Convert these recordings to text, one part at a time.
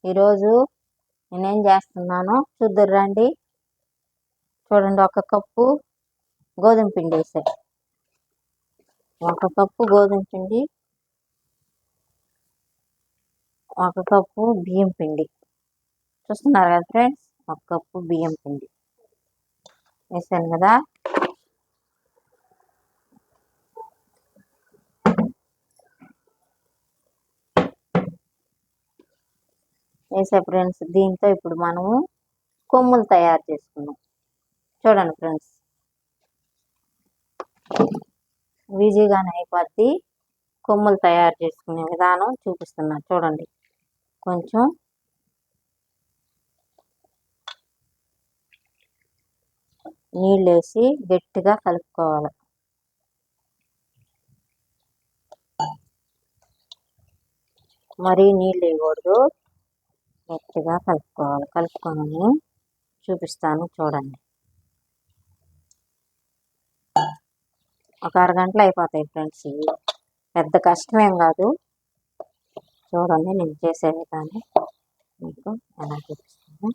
ఈరోజు నేనేం చేస్తున్నానో చూద్దురు రండి. చూడండి, ఒక కప్పు గోధుమ పిండి వేసాను. ఒక కప్పు గోధుమ పిండి, ఒక కప్పు బియ్యం పిండి. చూస్తున్నారు కదా ఫ్రెండ్స్, ఒక కప్పు బియ్యం పిండి వేసాను కదా. వేసే ఫ్రెండ్స్, దీంతో ఇప్పుడు మనము కొమ్ములు తయారు చేసుకున్నాం. చూడండి ఫ్రెండ్స్, ఈజీగానే అయిపోద్ది. కొమ్ములు తయారు చేసుకునే విధానం చూపిస్తున్నా చూడండి. కొంచెం నీళ్ళు వేసి గట్టిగా కలుపుకోవాలి. మరీ నీళ్ళు వేయకూడదు, గట్టిగా కలుపుకోవాలి. కలుపుకొని చూపిస్తాను చూడండి. ఒక అరగంటలో అయిపోతాయి ఫ్రెండ్స్. ఇవి పెద్ద కష్టమేం కాదు. చూడండి, నేను చేసే విధానం మీకు ఎలా చూపిస్తాను.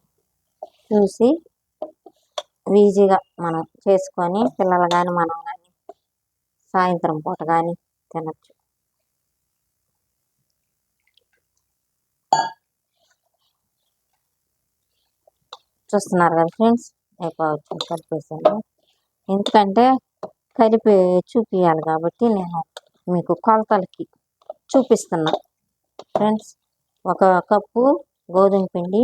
చూసి ఈజీగా మనం చేసుకొని పిల్లలు కానీ మనం కానీ సాయంత్రం పూట కానీ తినచ్చు. చూస్తున్నారు కదా ఫ్రెండ్స్, అయిపోవచ్చు. కలిపేసాను, ఎందుకంటే కలిపి చూపించాలి కాబట్టి నేను మీకు కొలతలకి చూపిస్తున్నా ఫ్రెండ్స్. ఒక కప్పు గోధుమ పిండి,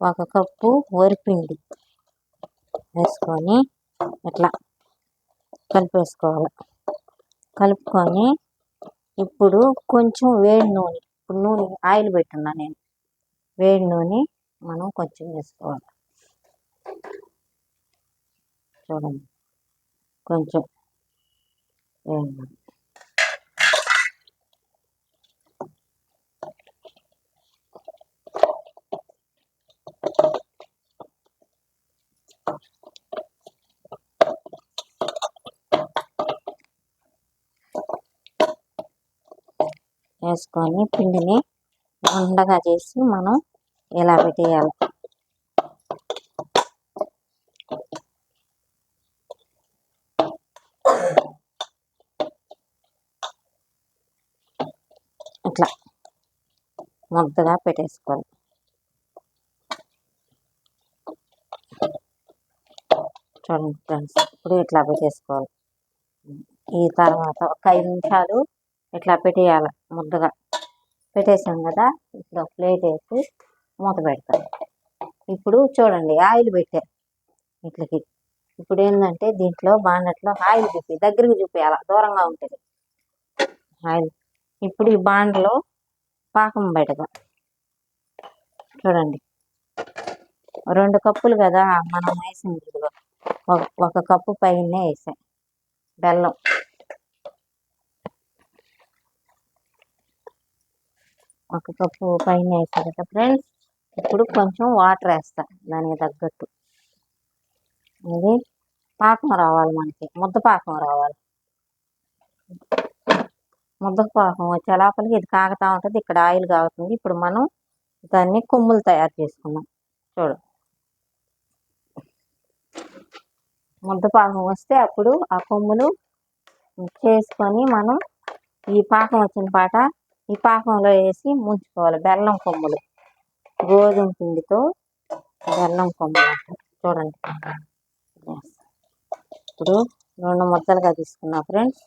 ఒక కప్పు వరిపిండి వేసుకొని ఇట్లా కలిపేసుకోవాలి. కలుపుకొని ఇప్పుడు కొంచెం వేడి నూనె, ఇప్పుడు నూనె ఆయిల్ పెట్టున్నా నేను. వేడి నూనె మనం కొంచెం వేసుకోవాలి. చూడండి, కొంచెం వేడి నూనె వేసుకొని పిండిని ఉండగా చేసి మనం ఇలా పెట్టేయాలి. ఇట్లా ముద్దగా పెట్టేసుకోవాలి. చూడండి ఫ్రెండ్స్, ఇప్పుడు ఇట్లా పెట్టేసుకోవాలి. ఈ తర్వాత ఒక 5 నిమిషాలు ఇట్లా పెట్టేయాలి. ముద్దగా పెట్టేసాం కదా. ఇప్పుడు ఒక ప్లేట్ వేసి మూత పెడతాను. ఇప్పుడు చూడండి, ఆయిల్ పెట్టా ఇట్లకి. ఇప్పుడు ఏంటంటే దీంట్లో బాండట్లో ఆయిల్ చూపి దగ్గరికి చూపించాలి, దూరంగా ఉంటుంది ఆయిల్. ఇప్పుడు ఈ బాండలో పాకం బయటగా చూడండి. 2 కప్పులు కదా మనం వేసింది. ఇదిగో ఒక కప్పు పైన వేసాం బెల్లం. ఒక కప్పు పైన వేసా కదా ఫ్రెండ్స్. ఇప్పుడు కొంచెం వాటర్ వేస్తా దానికి తగ్గట్టు. ఇది పాకం రావాలి, మనకి ముద్ద పాకం రావాలి. ముద్ద పాకం వచ్చే లోపలికి ఇది కాగుతూ ఉంటుంది, ఇక్కడ ఆయిల్ కాగుతుంది. ఇప్పుడు మనం దాన్ని కొమ్ములు తయారు చేసుకున్నాం. చూడు, ముద్ద పాకం వస్తే అప్పుడు ఆ కొమ్ములు చేసుకొని మనం ఈ పాకం వచ్చిన పాట ఈ పాకంలో వేసి ముంచుకోవాలి. బెల్లం కొమ్ములు, గోధుమ పిండితో బెల్లం కొమ్ములు అంటారు. చూడండి, ఇప్పుడు 2 ముద్దలుగా తీసుకున్నా ఫ్రెండ్స్.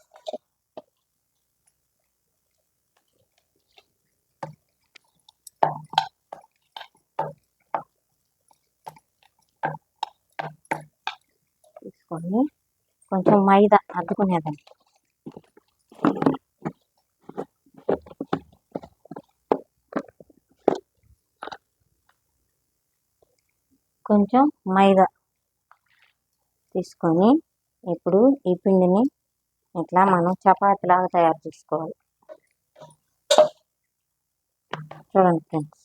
తీసుకొని కొంచెం మైదా అద్దుకునేదాన్ని. కొంచెం మైదా తీసుకొని ఇప్పుడు ఈ పిండిని ఇట్లా మనం చపాతీలాగా తయారు చేసుకోవాలి. చూడండి ఫ్రెండ్స్,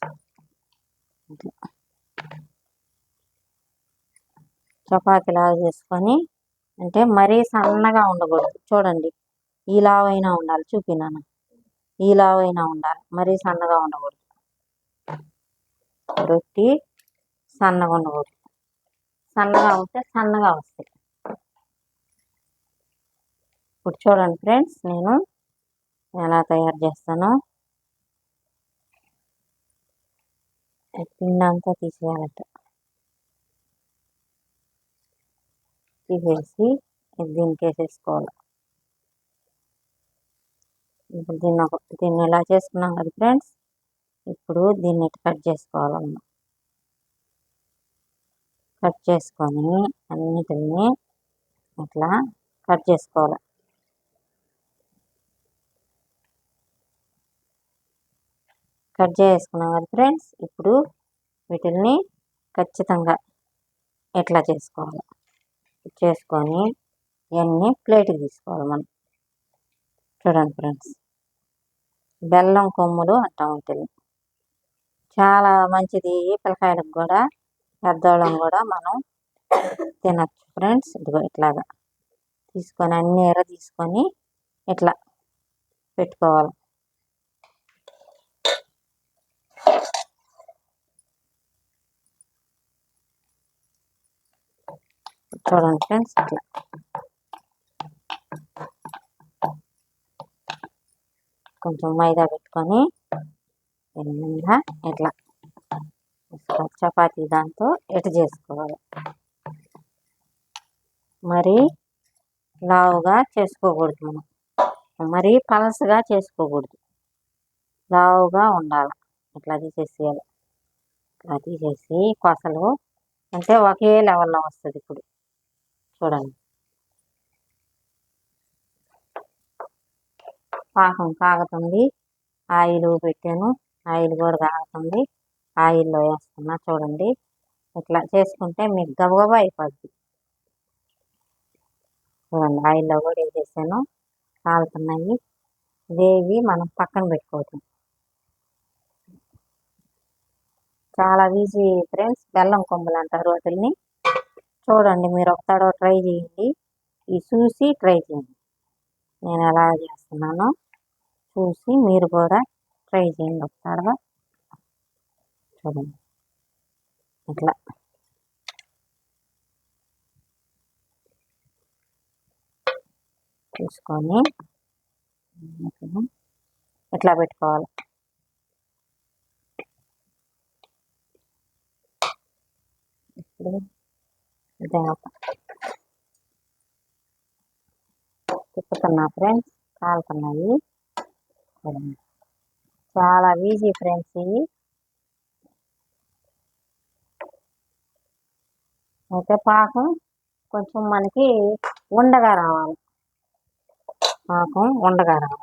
చపాతీలాగా చేసుకొని, అంటే మరీ సన్నగా ఉండకూడదు. చూడండి, ఈ లావైనా ఉండాలి. చూపినాను, ఈ లావైనా ఉండాలి, మరీ సన్నగా ఉండకూడదు. రొట్టి సన్నగా ఉండకూడదు, సన్నగా ఉంటే సన్నగా వస్తాయి. ఇప్పుడు చూడండి ఫ్రెండ్స్, నేను ఎలా తయారు చేస్తానో. పిండి అంతా తీసేయాలట, తీసేసి దీనికి వేసేసుకోవాలి. ఇప్పుడు దీన్ని ఎలా చేసుకున్నాం కదా ఫ్రెండ్స్, ఇప్పుడు దీన్ని కట్ చేసుకోవాలమ్మా. కట్ చేసుకొని అన్నిటిని ఇట్లా కట్ చేసుకోవాలి. కట్ చేసుకున్నాం కదా ఫ్రెండ్స్, ఇప్పుడు వీటిల్ని ఖచ్చితంగా ఎట్లా చేసుకోవాలి, చేసుకొని ఇవన్నీ ప్లేట్కి తీసుకోవాలి మనం. చూడండి ఫ్రెండ్స్, బెల్లం కొమ్ములు అంటాం వీటిని. చాలా మంచిది, పిల్లకాయలకు కూడా పెద్దవాళ్ళం కూడా మనం తినచ్చు ఫ్రెండ్స్. ఇదిగో ఇట్లాగా తీసుకొని అన్ని ఎర్ర తీసుకొని ఇట్లా పెట్టుకోవాలి. చూడండి ఫ్రెండ్స్, ఇట్లా కొంచెం మైదా పెట్టుకొని ఇట్లా చపాతీ దాంతో ఎటు చేసుకోవాలి. మరి లావుగా చేసుకోకూడదు మనం, మరీ పలసగా చేసుకోకూడదు, లావుగా ఉండాలి. ఇట్లా తీసేసేయాలి. ఇట్లా తీసేసి కొసలు అంటే ఒకే లెవెల్లో వస్తుంది. ఇప్పుడు చూడండి, పాకం కాగుతుంది, ఆయిల్ పెట్టాను, ఆయిల్ కూడా కాగుతుంది, ఆయిల్లో వేస్తున్నా. చూడండి, ఇట్లా చేసుకుంటే మీకు గబగబా అయిపోద్ది. చూడండి, ఆయిల్లో కూడా వేసేసాను, కాలుతున్నాయి. ఇవేవి మనం పక్కన పెట్టుకోవచ్చు. చాలా ఈజీ ఫ్రెండ్స్, బెల్లం కొమ్ములు అంటారు వాటిని. చూడండి, మీరు ఒక తడవ ట్రై చేయండి, ఇది చూసి ట్రై చేయండి. నేను ఎలా చేస్తున్నానో చూసి మీరు కూడా ట్రై చేయండి ఒక తడవ. చూడండి, ఇట్లా చూసుకొని ఇట్లా పెట్టుకోవాలి. ఇప్పుడు తిప్పుతున్నా ఫ్రెండ్స్, కాలుతున్నాయి. చాలా ఈజీ ఫ్రెండ్స్ ఇవి. అయితే పాకం కొంచెం మనకి ఉండగా రావాలి, పాకం ఉండగా రావాలి.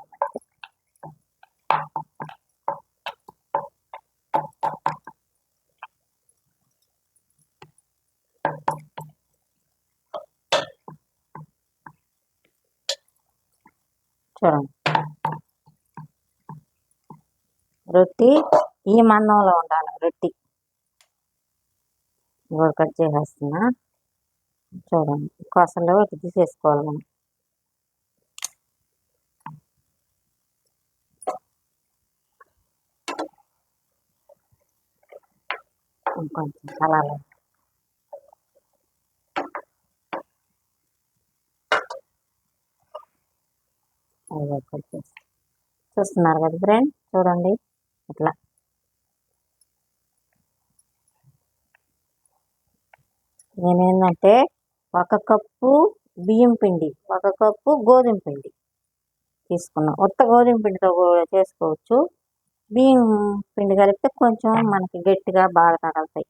చూడండి, రొట్టి ఈ మందంలో ఉండాలి. రొట్టి కూడా కట్ చేసేస్తున్నా. చూడండి, కొసలు ఇటు తీసేసుకోవాలి మనం. ఇంకొంచెం కలాలి. చూస్తున్నారు కదా ఫ్రెండ్, చూడండి ఇట్లా. నేనేంటంటే 1 కప్పు బియ్యం పిండి, 1 కప్పు గోధుమ పిండి తీసుకున్నాం. ఉత్త గోధుమ పిండితో కూడా చేసుకోవచ్చు, బియ్యం పిండి కలిపితే కొంచెం మనకి గట్టిగా బాగా తగలుతాయి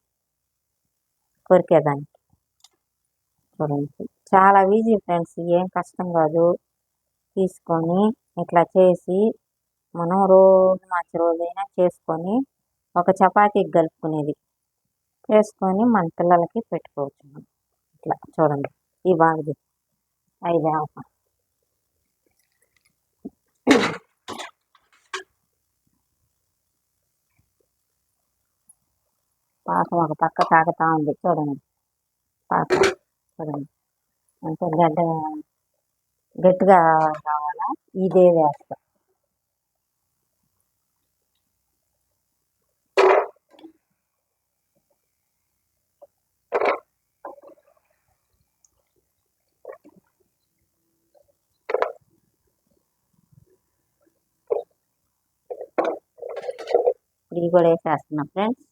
కొరికేదానికి. చూడండి, చాలా ఈజీ ఫ్రెండ్స్, ఏం కష్టం కాదు. తీసుకొని ఇట్లా చేసి మనం రోజు మార్చి రోజైనా చేసుకొని ఒక చపాతీకి కలుపుకునేది చేసుకొని మన పిల్లలకి పెట్టుకోవచ్చు మనం. ఇట్లా చూడండి, ఈ బాగుంది 5 పాకం ఒక పక్క తాగుతూ ఉంది. చూడండి, పాకం చూడండి, అంటే గట్టిగా కావాలా, ఇదే వేస్తాం. ఇప్పుడు ఇవి కూడా వేసేస్తున్నా ఫ్రెండ్స్.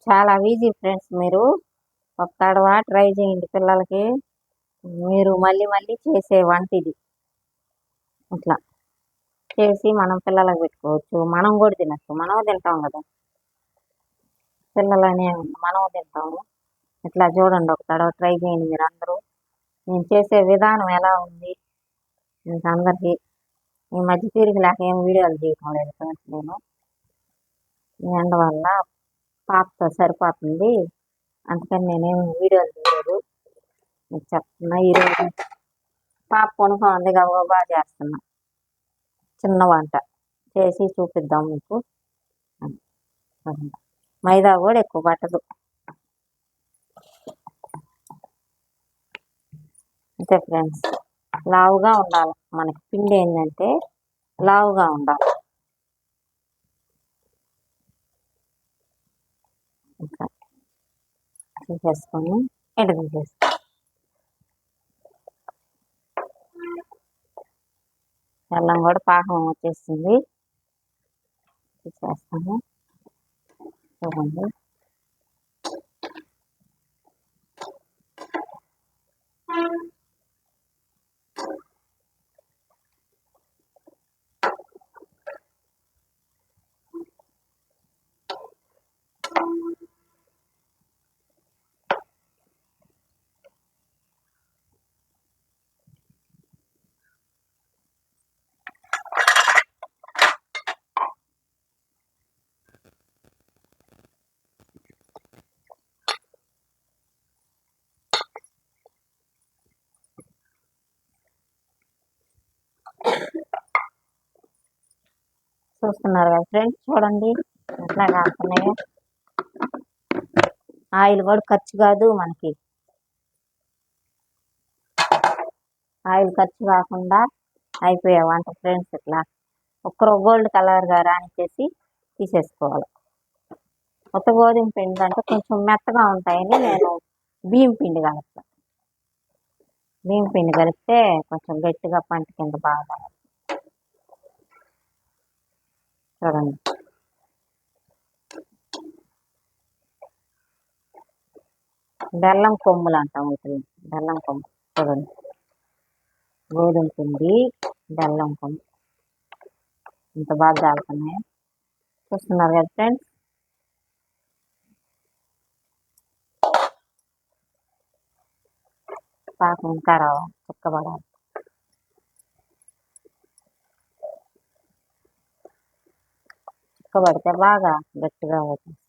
చాలా ఈజీ ఫ్రెండ్స్, మీరు ఒక తడవ ట్రై చేయండి పిల్లలకి. మీరు మళ్ళీ మళ్ళీ చేసే వంట ఇది. ఇట్లా చేసి మనం పిల్లలకు పెట్టుకోవచ్చు, మనం కూడా తినచ్చు. మనం తింటాం కదా పిల్లలనే, మనం తింటాము. ఇట్లా చూడండి, ఒక తడవ ట్రై చేయండి మీరు అందరూ. నేను చేసే విధానం ఎలా ఉంది మీకు అందరికీ. ఈ మధ్య తీరిక లేక ఏం వీడియోలు చేయటం లేదు ఫ్రెండ్స్. నేను ఈ ఎండ వల్ల పాపతో సరిపోతుంది, అందుకని నేనేం వీడియోలు చేయలేదు. మీకు చెప్తున్నా, ఈరోజు పాప కొనుక్కోంది గబగబా చేస్తున్నా చిన్న వంట చేసి చూపిద్దాం మీకు. మైదా కూడా ఎక్కువ పట్టదు. అంతే ఫ్రెండ్స్, లావుగా ఉండాలి మనకి పిండి. ఏంటంటే లావుగా ఉండాలి. ఇంకా తీసేసుకొని ఎడగ చేసుకో. బెల్లం కూడా పాకం వచ్చేసింది, తీసేస్తాను. చూడండి, చూస్తున్నారు కదా ఫ్రెండ్స్, చూడండి ఎట్లా కాస్తున్నాయో. ఆయిల్ కూడా ఖర్చు కాదు మనకి, ఆయిల్ ఖర్చు కాకుండా అయిపోయే వంట ఫ్రెండ్స్. ఇట్లా ఒక్కరో గోల్డ్ కలర్గా రానిచ్చేసి తీసేసుకోవాలి. కొత్త గోధుమ పిండి అంటే కొంచెం మెత్తగా ఉంటాయని నేను బియ్యం పిండి కలుపుతాను. బియ్యం పిండి కలిపితే కొంచెం గట్టిగా పంట కింద బాగా. చూడండి, బెల్లం కొమ్ములు అంటాం వీటిని, బెల్లం కొమ్ము. చూడండి, గోధుమ పిండి బెల్లం కొమ్ము ఇంత బాగా కాలుతున్నాయి. చూస్తున్నారు కదా ఫ్రెండ్స్. పాకం ఇంకా రావాలి, చిక్కబడాలి. చిక్కబడితే బాగా గట్టిగా అవుతుంది.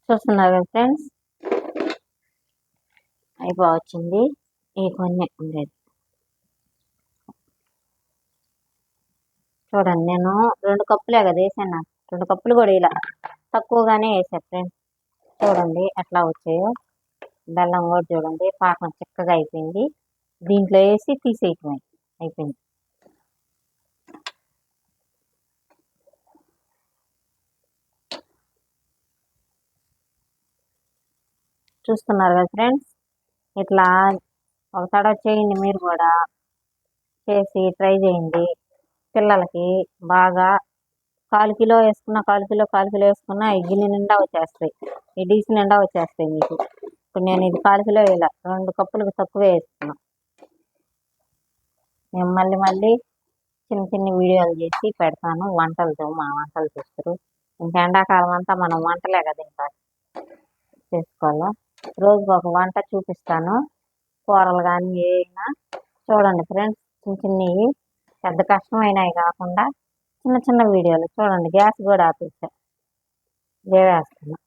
చూస్తున్నారు కదా ఫ్రెండ్స్, అయిపోవచ్చింది. ఈ కొన్ని ఉండేది చూడండి. నేను 2 కప్పులే కదా వేసాను, 2 కప్పులు కూడా ఇలా తక్కువగానే వేసా ఫ్రెండ్స్. చూడండి ఎట్లా వచ్చాయో. బెల్లం కూడా చూడండి పాకం చిక్కగా అయిపోయింది. దీంట్లో వేసి తీసేయటమే అయిపోయింది. చూస్తున్నారు కదా ఫ్రెండ్స్, ఇట్లా ఒక తడవ చేయండి, మీరు కూడా చేసి ట్రై చేయండి. పిల్లలకి బాగా 1/4 కిలో వేసుకున్న 1/4 కిలో వేసుకున్న ఈ గిన్నె నిండా వచ్చేస్తాయి, ఈ డీస్ నిండా వచ్చేస్తాయి మీకు. ఇప్పుడు నేను ఇది 1/4 కిలో వేయాల, 2 కప్పులకు తక్కువే వేసుకున్నా. నేను మళ్ళీ చిన్న చిన్న వీడియోలు చేసి పెడతాను వంటలతో. మా వంటలు చూస్తారు. ఇంకా ఎండాకాలం అంతా మనం వంటలే కదా ఇంకా చేసుకోవాలా. రోజుకు ఒక వంట చూపిస్తాను. కూరలు కానీ ఏమైనా చూడండి ఫ్రెండ్స్. చిన్న చిన్నవి, పెద్ద కష్టమైనవి కాకుండా చిన్న చిన్న వీడియోలు చూడండి. గ్యాస్ కూడా ఆపేసా, వేస్తున్నా.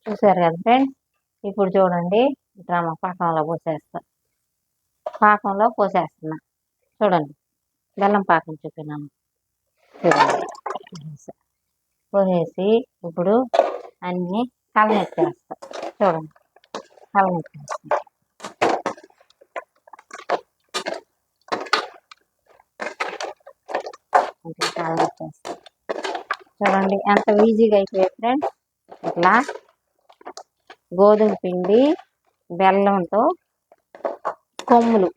చూసారు కదా ఫ్రెండ్స్. ఇప్పుడు చూడండి, డ్రామా పాకంలో పోసేస్తున్నా. చూడండి, బెల్లం పాకం చూపినాను చూడండి. పోసేసి ఇప్పుడు అన్నీ కలనెత్తేస్తా. చూడండి, కలనెత్తేస్తా. కలనెత్తేస్తా. చూడండి ఎంత ఈజీగా అయిపోయాయి ఫ్రెండ్స్. ఇట్లా గోధుమ పిండి బెల్లంతో కొమ్ములు,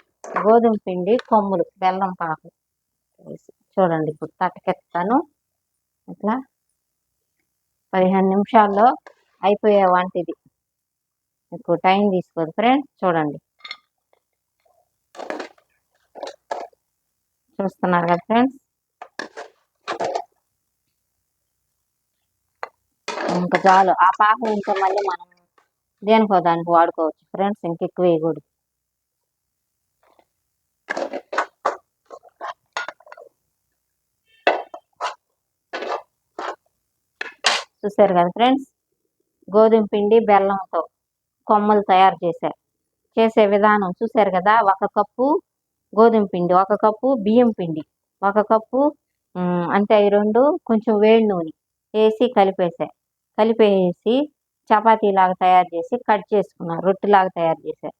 గోధుమ పిండి కొమ్ములు, బెల్లం పాకు వేసి చూడండి. ఇప్పుడు తట్టకెత్తాను. ఇట్లా 15 నిమిషాల్లో అయిపోయే వంట ఇది. ఎక్కువ టైం తీసుకోదు ఫ్రెండ్స్. చూడండి, చూస్తున్నారు కదా ఫ్రెండ్స్. ఇంకా చాలు. ఆ పాకం ఇంకా మళ్ళీ మనం దేనికో దానికి వాడుకోవచ్చు ఫ్రెండ్స్. ఇంకెక్కువ వేయకూడదు. చూసారు కదా ఫ్రెండ్స్, గోధుమ పిండి బెల్లంతో కొమ్మలు తయారు చేసే విధానం చూసారు కదా. 1 కప్పు గోధుమ పిండి, 1 కప్పు బియ్యం పిండి, 1 కప్పు అంతే. అవి 2 కొంచెం వేడి నూనె వేసి కలిపేసి చపాతీలాగా తయారు చేసి కట్ చేసుకున్నాను. రొట్టెలాగా తయారు చేసా,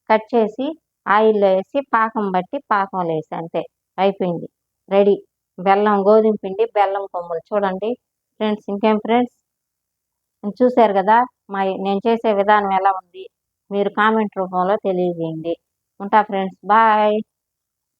కట్ చేసి ఆయిల్లో వేసి పాకం బట్టి పాకంలో వేసి అంతే, అయిపోయింది, రెడీ. బెల్లం, గోధుమ పిండి బెల్లం కొమ్ములు. చూడండి ఫ్రెండ్స్. ఇంకేం ఫ్రెండ్స్, చూశారు కదా నేను చేసే విధానం ఎలా ఉంది, మీరు కామెంట్ రూపంలో తెలియజేయండి. ఉంటా ఫ్రెండ్స్, బాయ్.